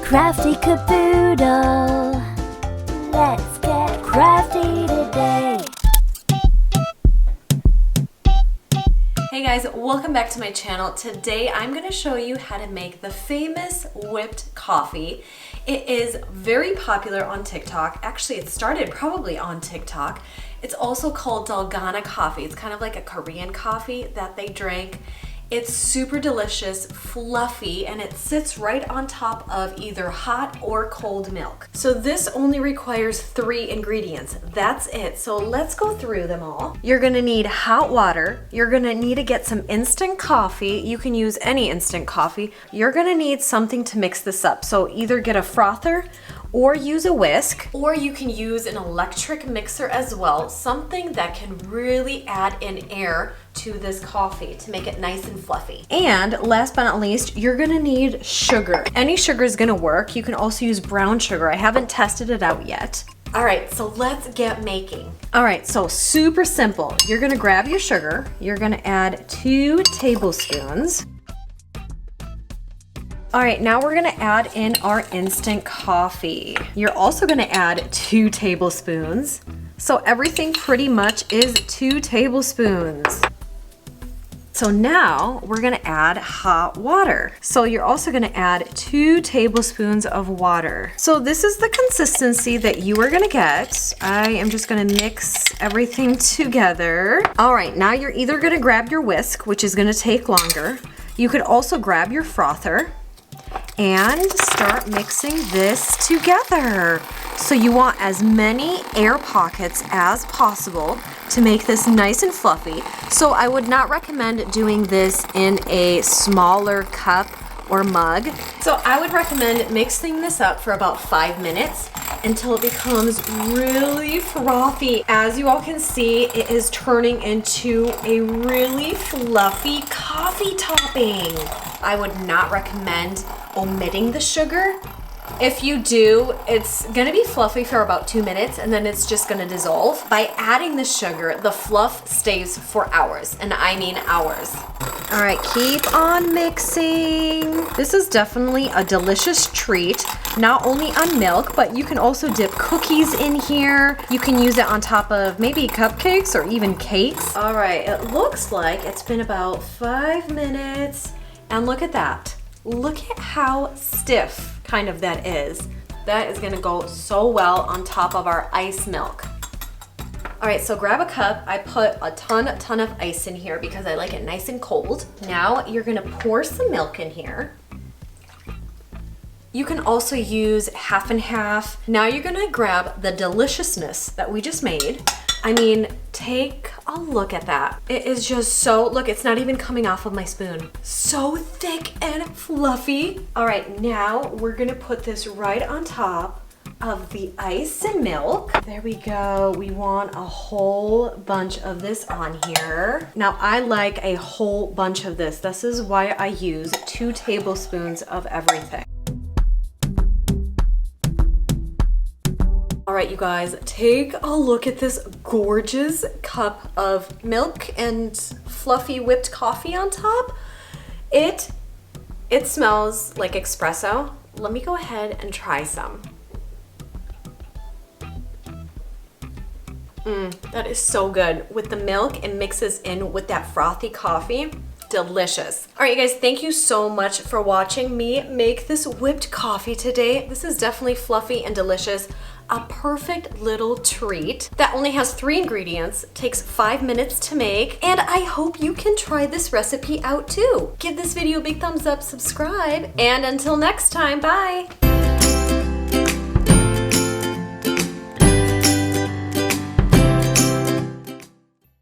Crafty Caboodle. Let's get crafty today. Hey guys, welcome back to my channel. Today I'm going to show you how to make the famous whipped coffee. It is very popular on TikTok. Actually, it started probably on TikTok. It's also called Dalgona coffee. It's kind of like a Korean coffee that they drink. It's super delicious, fluffy, and it sits right on top of either hot or cold milk. So this only requires 3 ingredients. That's it. So let's go through them all. You're gonna need hot water. You're gonna need to get some instant coffee. You can use any instant coffee. You're gonna need something to mix this up. So either get a frother or use a whisk, or you can use an electric mixer as well, something that can really add in air to this coffee to make it nice and fluffy. And last but not least, you're gonna need sugar. Any sugar is gonna work. You can also use brown sugar. I haven't tested it out yet. All right, so let's get making. All right, so super simple. You're gonna grab your sugar. You're gonna add 2 tablespoons. All right, now we're gonna add in our instant coffee. You're also gonna add 2 tablespoons. So everything pretty much is 2 tablespoons. So now we're gonna add hot water. So you're also gonna add 2 tablespoons of water. So this is the consistency that you are gonna get. I am just gonna mix everything together. All right, now you're either gonna grab your whisk, which is gonna take longer. You could also grab your frother and start mixing this together. So you want as many air pockets as possible to make this nice and fluffy. So I would not recommend doing this in a smaller cup or mug. So I would recommend mixing this up for about 5 minutes until it becomes really frothy. As you all can see, it is turning into a really fluffy coffee topping. I would not recommend omitting the sugar. If you do, it's gonna be fluffy for about 2 minutes and then it's just gonna dissolve. By adding the sugar, the fluff stays for hours, and I mean hours. All right, keep on mixing. This is definitely a delicious treat, not only on milk, but you can also dip cookies in here. You can use it on top of maybe cupcakes or even cakes. All right, it looks like it's been about 5 minutes, and look at that. Look at how stiff kind of that is. That is gonna go so well on top of our ice milk. All right, so grab a cup. I put a ton of ice in here because I like it nice and cold. Now you're gonna pour some milk in here. You can also use half and half. Now you're gonna grab the deliciousness that we just made. I mean, take a look at that. It is just so, look, it's not even coming off of my spoon. So thick and fluffy. All right, now we're gonna put this right on top of the ice and milk. There we go. We want a whole bunch of this on here. Now I like a whole bunch of this. This is why I use 2 tablespoons of everything. All right, you guys, take a look at this gorgeous cup of milk and fluffy whipped coffee on top. It smells like espresso. Let me go ahead and try some. That is so good. With the milk, it mixes in with that frothy coffee. Delicious. All right, you guys, thank you so much for watching me make this whipped coffee today. This is definitely fluffy and delicious. A perfect little treat that only has 3 ingredients, takes 5 minutes to make, and I hope you can try this recipe out too. Give this video a big thumbs up, subscribe, and until next time, bye.